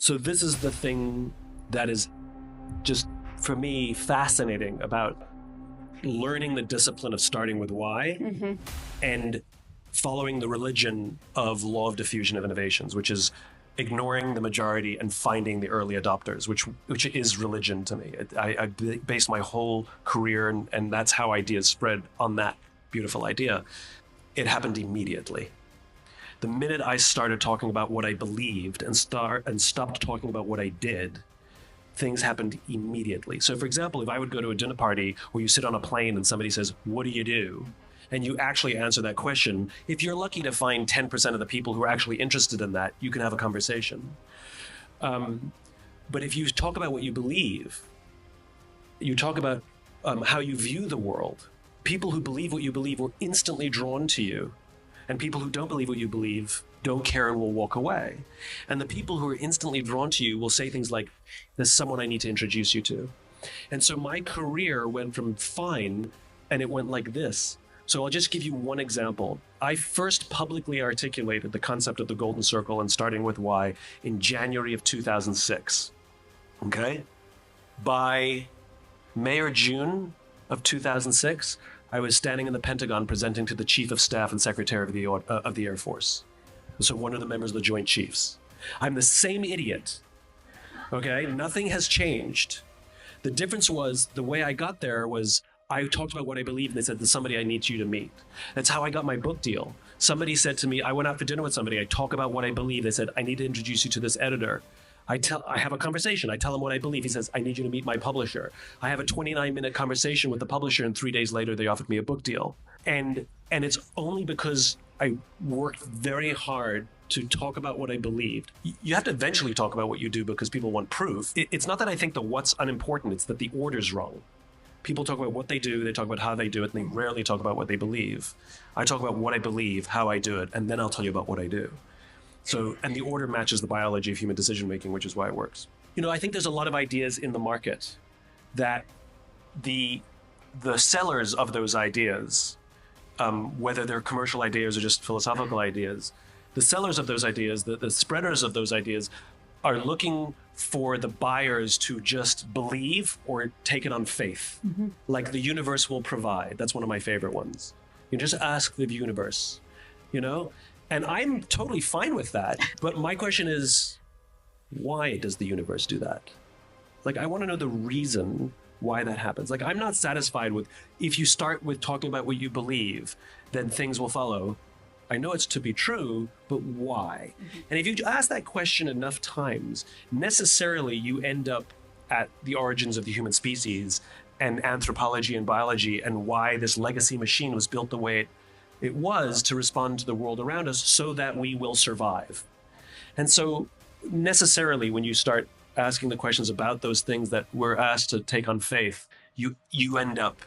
So this is the thing that is just, for me, fascinating about learning the discipline of starting with why and following the religion of law of diffusion of innovations, which is ignoring the majority and finding the early adopters, which is religion to me. I based my whole career, and that's how ideas spread, on that beautiful idea. It happened immediately. The minute I started talking about what I believed and stopped talking about what I did, things happened immediately. So for example, if I would go to a dinner party where you sit on a plane and somebody says, "What do you do?" and you actually answer that question, if you're lucky to find 10% of the people who are actually interested in that, you can have a conversation. But if you talk about what you believe, you talk about how you view the world, people who believe what you believe will instantly drawn to you. And people who don't believe what you believe don't care and will walk away. And the people who are instantly drawn to you will say things like, "There's someone I need to introduce you to." And so my career went from fine, and it went like this. So I'll just give you one example. I first publicly articulated the concept of the golden circle and starting with why in January of 2006. Okay? By May or June of 2006, I was standing in the Pentagon presenting to the Chief of Staff and Secretary of the Air Force. So one of the members of the Joint Chiefs. I'm the same idiot. Okay? Nothing has changed. The difference was the way I got there was I talked about what I believe, and they said, "There's somebody I need you to meet." That's how I got my book deal. Somebody said to me, I went out for dinner with somebody, I talk about what I believe. They said, "I need to introduce you to this editor." I have a conversation. I tell him what I believe. He says, "I need you to meet my publisher." I have a 29-minute conversation with the publisher, and 3 days later, they offered me a book deal. And it's only because I worked very hard to talk about what I believed. You have to eventually talk about what you do because people want proof. It's not that I think the what's unimportant. It's that the order's wrong. People talk about what they do, they talk about how they do it, and they rarely talk about what they believe. I talk about what I believe, how I do it, and then I'll tell you about what I do. So, and the order matches the biology of human decision-making, which is why it works. I think there's a lot of ideas in the market that the sellers of those ideas, whether they're commercial ideas or just philosophical ideas, the sellers of those ideas, the spreaders of those ideas, are looking for the buyers to just believe or take it on faith. Like the universe will provide. That's one of my favorite ones. You just ask the universe, And I'm totally fine with that. But my question is, why does the universe do that? Like, I want to know the reason why that happens. Like, I'm not satisfied with, if you start with talking about what you believe, then things will follow. I know it's to be true, but why? And if you ask that question enough times, necessarily you end up at the origins of the human species and anthropology and biology and why this legacy machine was built the way it was to respond to the world around us so that we will survive. And so necessarily when you start asking the questions about those things that we're asked to take on faith, you end up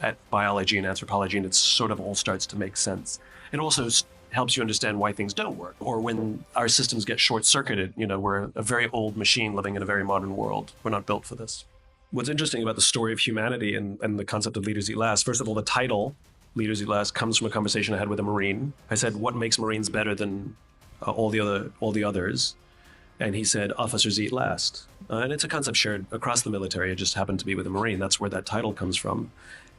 at biology and anthropology, and it sort of all starts to make sense. It also helps you understand why things don't work, or when our systems get short-circuited. We're a very old machine living in a very modern world. We're not built for this. What's interesting about the story of humanity and the concept of Leaders Eat Last, first of all, the title, Leaders Eat Last, comes from a conversation I had with a Marine. I said, "What makes Marines better than all the others?" And he said, "Officers eat last." And it's a concept shared across the military. It just happened to be with a Marine. That's where that title comes from.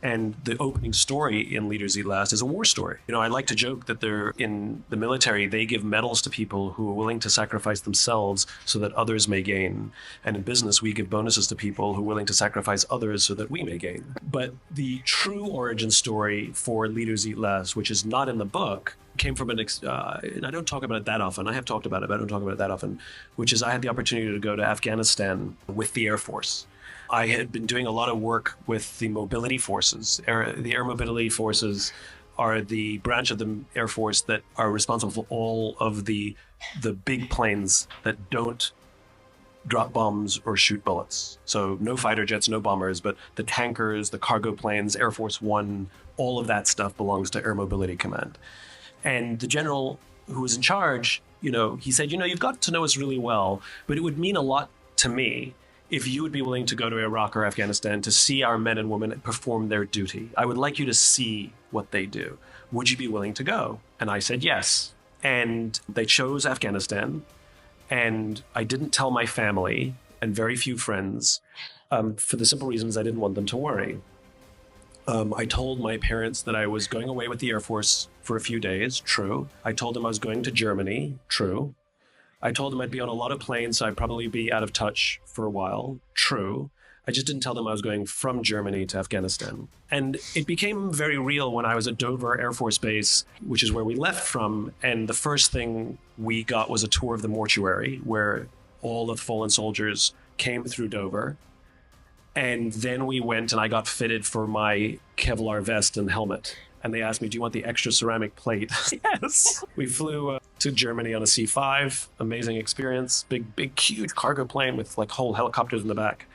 And the opening story in Leaders Eat Last is a war story. I like to joke that they're in the military, they give medals to people who are willing to sacrifice themselves so that others may gain. And in business, we give bonuses to people who are willing to sacrifice others so that we may gain. But the true origin story for Leaders Eat Last, which is not in the book, came from and I don't talk about it that often. I have talked about it, but I don't talk about it that often, which is I had the opportunity to go to Afghanistan with the Air Force. I had been doing a lot of work with the mobility forces. The air mobility forces are the branch of the Air Force that are responsible for all of the big planes that don't drop bombs or shoot bullets. So no fighter jets, no bombers, but the tankers, the cargo planes, Air Force One, all of that stuff belongs to Air Mobility Command. And the general who was in charge, he said, "You've got to know us really well, but it would mean a lot to me if you would be willing to go to Iraq or Afghanistan to see our men and women perform their duty. I would like you to see what they do. Would you be willing to go?" And I said yes. And they chose Afghanistan. And I didn't tell my family and very few friends for the simple reasons I didn't want them to worry. I told my parents that I was going away with the Air Force for a few days. True. I told them I was going to Germany. True. I told them I'd be on a lot of planes, so I'd probably be out of touch for a while. True. I just didn't tell them I was going from Germany to Afghanistan. And it became very real when I was at Dover Air Force Base, which is where we left from. And the first thing we got was a tour of the mortuary, where all the fallen soldiers came through Dover. And then we went and I got fitted for my Kevlar vest and helmet. And they asked me, do you want the extra ceramic plate? Yes. We flew to Germany on a C-5. Amazing experience. Big, huge cargo plane with like whole helicopters in the back.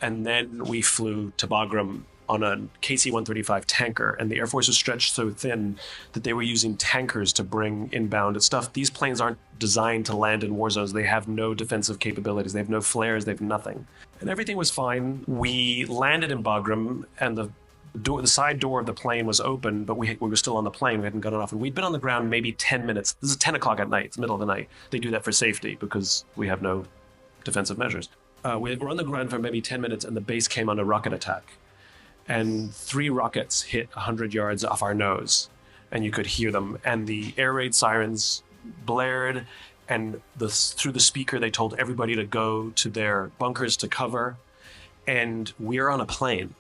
And then we flew to Bagram on a KC-135 tanker. And the Air Force was stretched so thin that they were using tankers to bring inbound stuff. These planes aren't designed to land in war zones. They have no defensive capabilities. They have no flares. They have nothing. And everything was fine. We landed in Bagram, and the side door of the plane was open, but we were still on the plane. We hadn't gotten off. And we'd been on the ground maybe 10 minutes. This is 10 o'clock at night. It's the middle of the night. They do that for safety because we have no defensive measures. We were on the ground for maybe 10 minutes, and the base came under rocket attack. And 3 rockets hit 100 yards off our nose, and you could hear them. And the air raid sirens blared, and through the speaker, they told everybody to go to their bunkers to cover. And we're on a plane,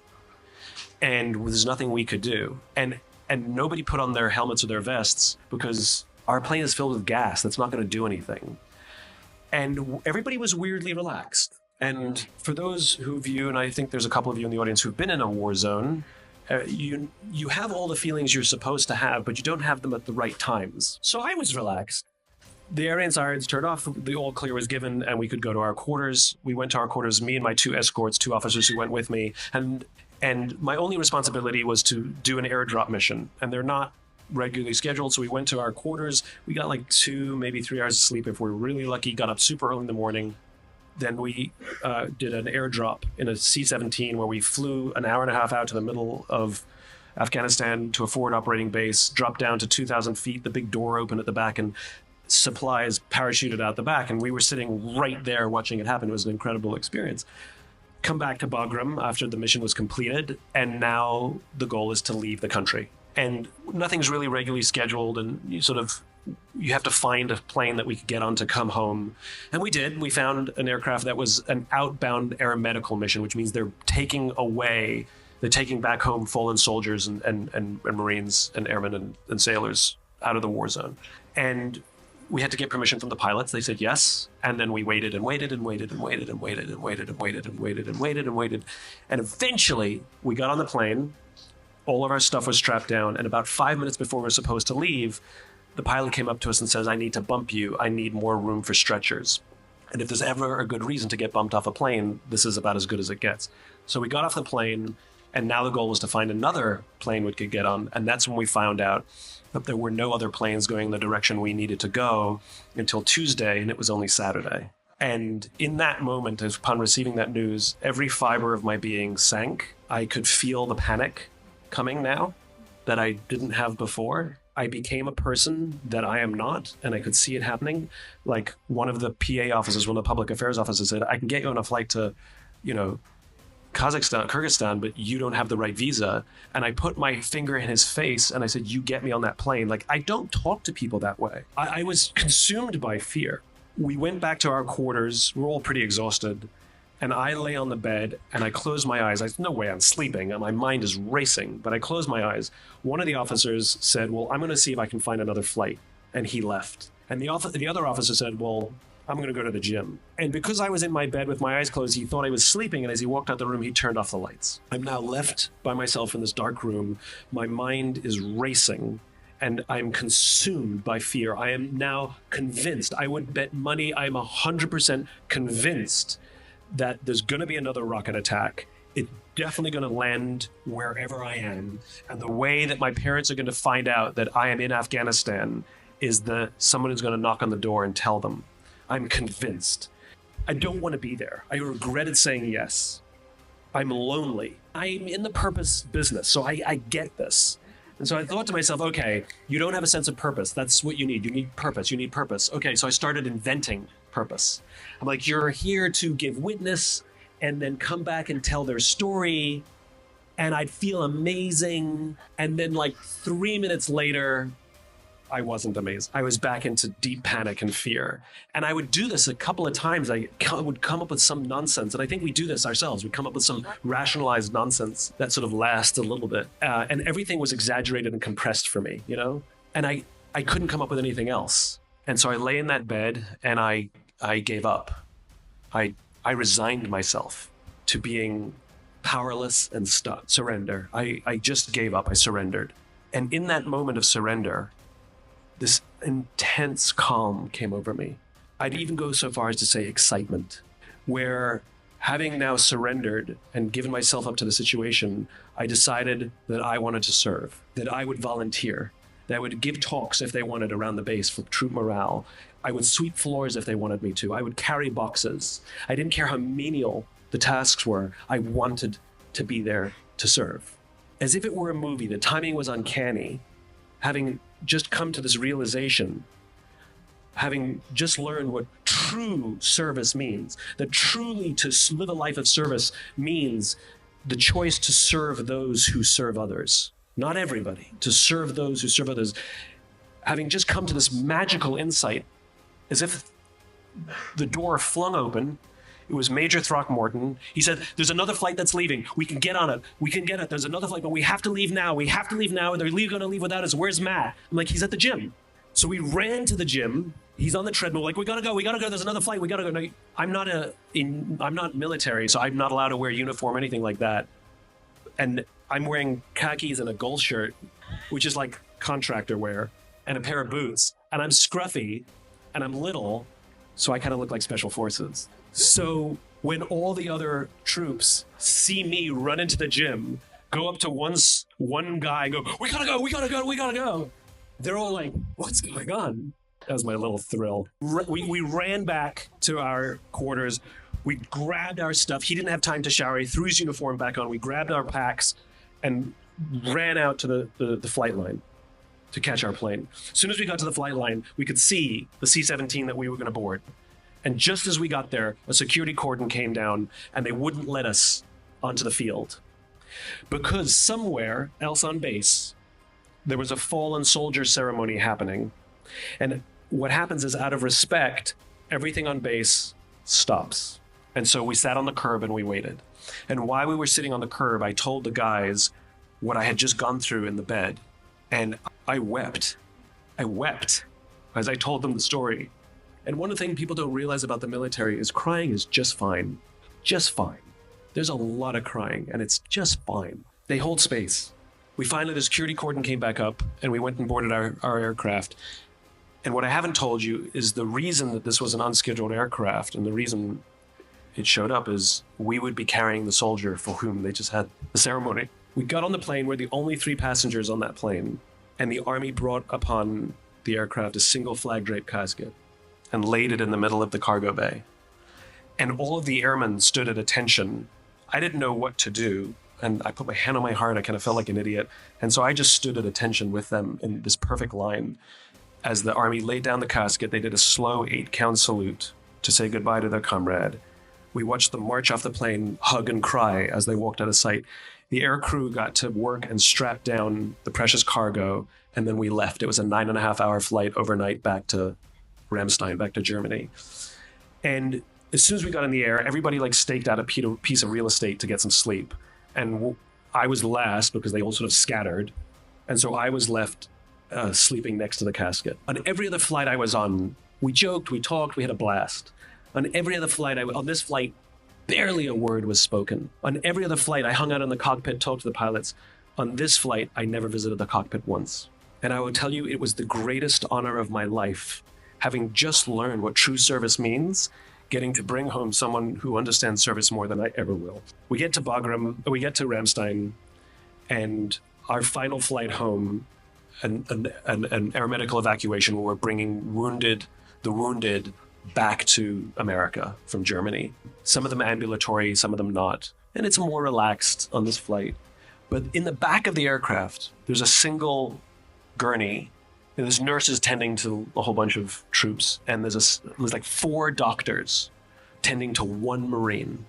and there's nothing we could do. And nobody put on their helmets or their vests because our plane is filled with gas. That's not going to do anything. And everybody was weirdly relaxed. And for those who view, and I think there's a couple of you in the audience who've been in a war zone, you have all the feelings you're supposed to have, but you don't have them at the right times. So I was relaxed. The air raid sirens turned off, the all clear was given, and we could go to our quarters. We went to our quarters, me and my 2 escorts, 2 officers who went with me, and my only responsibility was to do an airdrop mission, and they're not regularly scheduled, so we went to our quarters. We got like 2, maybe 3 hours of sleep if we're really lucky, got up super early in the morning. Then we did an airdrop in a C-17 where we flew an hour and a half out to the middle of Afghanistan to a forward operating base, dropped down to 2,000 feet, the big door opened at the back, and supplies parachuted out the back. And we were sitting right there watching it happen. It was an incredible experience. Come back to Bagram after the mission was completed, and now the goal is to leave the country. And nothing's really regularly scheduled, and you have to find a plane that we could get on to come home. And we did. We found an aircraft that was an outbound aeromedical mission, which means they're taking back home fallen soldiers and Marines and airmen and sailors out of the war zone. And we had to get permission from the pilots. They said yes. And then we waited and waited and waited and waited and waited and waited and waited and waited and waited and waited. And eventually we got on the plane. All of our stuff was strapped down. And about 5 minutes before we were supposed to leave, the pilot came up to us and says, I need to bump you. I need more room for stretchers. And if there's ever a good reason to get bumped off a plane, this is about as good as it gets. So we got off the plane, and now the goal was to find another plane we could get on. And that's when we found out that there were no other planes going in the direction we needed to go until Tuesday, and it was only Saturday. And in that moment, upon receiving that news, every fiber of my being sank. I could feel the panic coming now that I didn't have before. I became a person that I am not, and I could see it happening. Like one of the PA officers, one of the public affairs officers said, I can get you on a flight to, Kyrgyzstan, but you don't have the right visa. And I put my finger in his face and I said, you get me on that plane. Like, I don't talk to people that way. I was consumed by fear. We went back to our quarters. We're all pretty exhausted. And I lay on the bed and I close my eyes. No way I'm sleeping. And my mind is racing, but I close my eyes. One of the officers said, well, I'm going to see if I can find another flight. And he left. And the other officer said, well, I'm going to go to the gym. And because I was in my bed with my eyes closed, he thought I was sleeping. And as he walked out the room, he turned off the lights. I'm now left by myself in this dark room. My mind is racing. And I'm consumed by fear. I am now convinced. I would bet money I'm 100% convinced that there's going to be another rocket attack. It's definitely going to land wherever I am. And the way that my parents are going to find out that I am in Afghanistan is that someone is going to knock on the door and tell them. I'm convinced. I don't want to be there. I regretted saying yes. I'm lonely. I'm in the purpose business, so I get this. And so I thought to myself, okay, you don't have a sense of purpose. That's what you need. You need purpose. You need purpose. Okay, so I started inventing purpose. I'm like, you're here to give witness and then come back and tell their story. And I'd feel amazing. And then like 3 minutes later, I wasn't amazed. I was back into deep panic and fear. And I would do this a couple of times. I would come up with some nonsense. And I think we do this ourselves. We come up with some rationalized nonsense that sort of lasts a little bit. And everything was exaggerated and compressed for me, you know? And I couldn't come up with anything else. And so I lay in that bed and I gave up. I resigned myself to being powerless and stuck. Surrender. I just gave up. I surrendered. And in that moment of surrender, this intense calm came over me. I'd even go so far as to say excitement, where having now surrendered and given myself up to the situation, I decided that I wanted to serve, that I would volunteer, that I would give talks if they wanted around the base for troop morale. I would sweep floors if they wanted me to. I would carry boxes. I didn't care how menial the tasks were. I wanted to be there to serve. As if it were a movie, the timing was uncanny. Having just come to this realization, having just learned what true service means, that truly to live a life of service means the choice to serve those who serve others. Not everybody, to serve those who serve others. Having just come to this magical insight, as if the door flung open. It was Major Throckmorton. He said, there's another flight that's leaving. We can get on it. We can get it. There's another flight, but we have to leave now. We have to leave now. They're going to leave without us. Where's Matt? I'm like, he's at the gym. So we ran to the gym. He's on the treadmill. Like, we got to go. There's another flight. We got to go. No, I'm not military, so I'm not allowed to wear uniform, anything like that. And I'm wearing khakis and a gold shirt, which is like contractor wear, and a pair of boots. And I'm scruffy and I'm little, so I kind of look like special forces. So when all the other troops see me run into the gym, go up to one guy, go, we gotta go. They're all like, what's going on? That was my little thrill. We ran back to our quarters. We grabbed our stuff. He didn't have time to shower. He threw his uniform back on. We grabbed our packs and ran out to the flight line to catch our plane. As soon as we got to the flight line, we could see the C-17 that we were going to board. And just as we got there, a security cordon came down and they wouldn't let us onto the field. Because somewhere else on base, there was a fallen soldier ceremony happening. And what happens is, out of respect, everything on base stops. And so we sat on the curb and we waited. And while we were sitting on the curb, I told the guys what I had just gone through in the bed. And I wept. I wept as I told them the story. And one of the things people don't realize about the military is crying is just fine. Just fine. There's a lot of crying, and it's just fine. They hold space. We finally, the security cordon came back up, and we went and boarded our aircraft. And what I haven't told you is the reason that this was an unscheduled aircraft, and the reason it showed up is we would be carrying the soldier for whom they just had the ceremony. We got on the plane. We're the only 3 passengers on that plane, and the Army brought upon the aircraft a single flag-draped casket and laid it in the middle of the cargo bay. And all of the airmen stood at attention. I didn't know what to do, and I put my hand on my heart. I kind of felt like an idiot. And so I just stood at attention with them in this perfect line. As the Army laid down the casket, they did a slow 8-count salute to say goodbye to their comrade. We watched them march off the plane, hug and cry as they walked out of sight. The air crew got to work and strap down the precious cargo, and then we left. It was a 9.5-hour flight overnight back to Ramstein, back to Germany. And as soon as we got in the air, everybody staked out a piece of real estate to get some sleep. And I was last because they all sort of scattered. And so I was left sleeping next to the casket. On every other flight I was on, we joked, we talked, we had a blast. On every other flight, on this flight, barely a word was spoken. On every other flight, I hung out in the cockpit, talked to the pilots. On this flight, I never visited the cockpit once. And I will tell you, it was the greatest honor of my life, having just learned what true service means, getting to bring home someone who understands service more than I ever will. We get to Ramstein, and our final flight home, an air medical evacuation where we're bringing the wounded back to America from Germany. Some of them ambulatory, some of them not. And it's more relaxed on this flight. But in the back of the aircraft, there's a single gurney There's nurses tending to a whole bunch of troops, and there's like 4 doctors tending to 1 Marine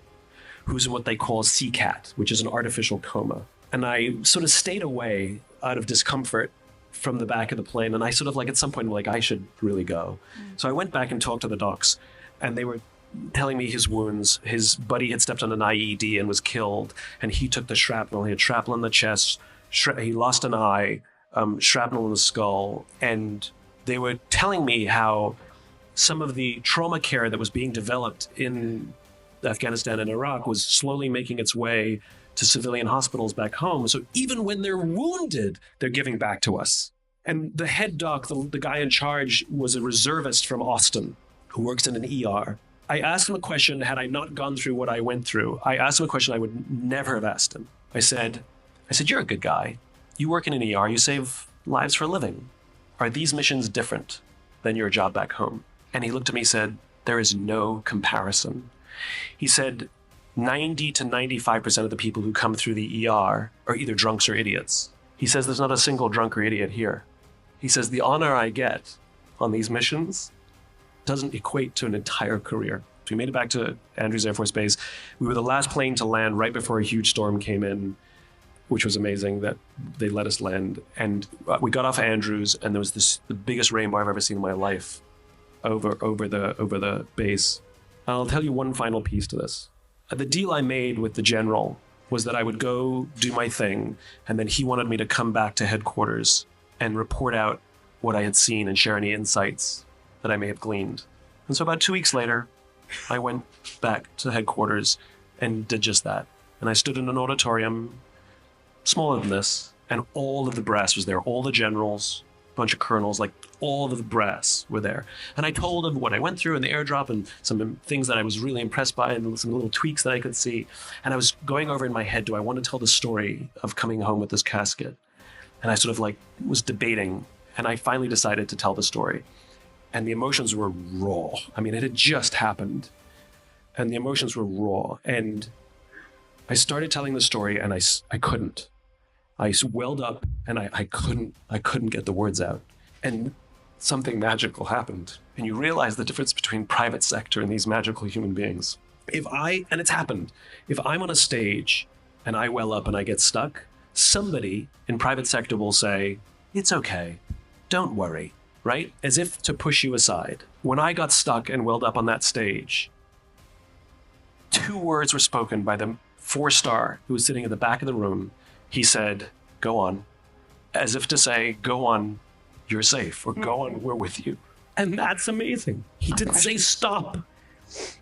who's in what they call CCAT, which is an artificial coma. And I sort of stayed away out of discomfort from the back of the plane. And I sort of like, at some point, like, I should really go. So I went back and talked to the docs, and they were telling me his wounds. His buddy had stepped on an IED and was killed, and he took the shrapnel. He had shrapnel in the chest. He lost an eye, shrapnel in the skull. And they were telling me how some of the trauma care that was being developed in Afghanistan and Iraq was slowly making its way to civilian hospitals back home. So even when they're wounded, they're giving back to us. And the head doc, the guy in charge, was a reservist from Austin who works in an ER. I asked him a question, had I not gone through what I went through. I asked him a question I would never have asked him. I said, you're a good guy. You work in an ER, you save lives for a living. Are these missions different than your job back home? And he looked at me and said, there is no comparison. He said, 90 to 95% of the people who come through the ER are either drunks or idiots. He says there's not a single drunk or idiot here. He says the honor I get on these missions doesn't equate to an entire career. So we made it back to Andrews Air Force Base. We were the last plane to land right before a huge storm came in, which was amazing that they let us land. And we got off Andrews, and there was the biggest rainbow I've ever seen in my life over the base. I'll tell you one final piece to this. The deal I made with the general was that I would go do my thing, and then he wanted me to come back to headquarters and report out what I had seen and share any insights that I may have gleaned. And so about 2 weeks later, I went back to headquarters and did just that. And I stood in an auditorium smaller than this, and all of the brass was there, all the generals, a bunch of colonels, like all of the brass were there. And I told them what I went through in the airdrop and some things that I was really impressed by and some little tweaks that I could see. And I was going over in my head, do I want to tell the story of coming home with this casket? And I sort of like was debating, and I finally decided to tell the story. And the emotions were raw. I mean, it had just happened, and the emotions were raw. And I started telling the story, and I couldn't. I welled up, and I couldn't get the words out. And something magical happened. And you realize the difference between private sector and these magical human beings. And it's happened, if I'm on a stage and I well up and I get stuck, somebody in private sector will say, it's okay, don't worry, right? As if to push you aside. When I got stuck and welled up on that stage, 2 words were spoken by the 4-star who was sitting at the back of the room. He said, go on, as if to say, go on, you're safe, or go on, we're with you. And that's amazing. He didn't say stop.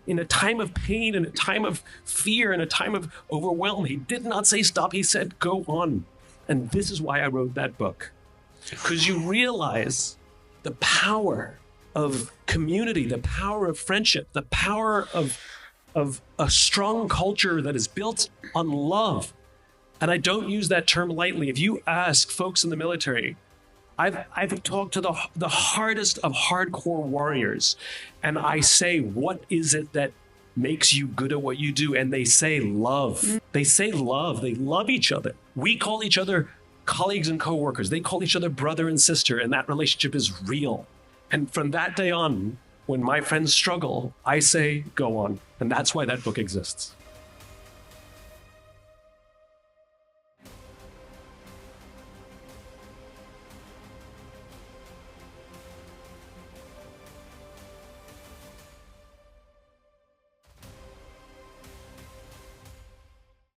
In a time of pain, in a time of fear, in a time of overwhelm, he did not say stop. He said, go on. And this is why I wrote that book. Because you realize the power of community, the power of friendship, the power of a strong culture that is built on love. And I don't use that term lightly. If you ask folks in the military, I've talked to the hardest of hardcore warriors, and I say, what is it that makes you good at what you do? And they say love. They say love. They love each other. We call each other colleagues and coworkers. They call each other brother and sister, and that relationship is real. And from that day on, when my friends struggle, I say, go on. And that's why that book exists.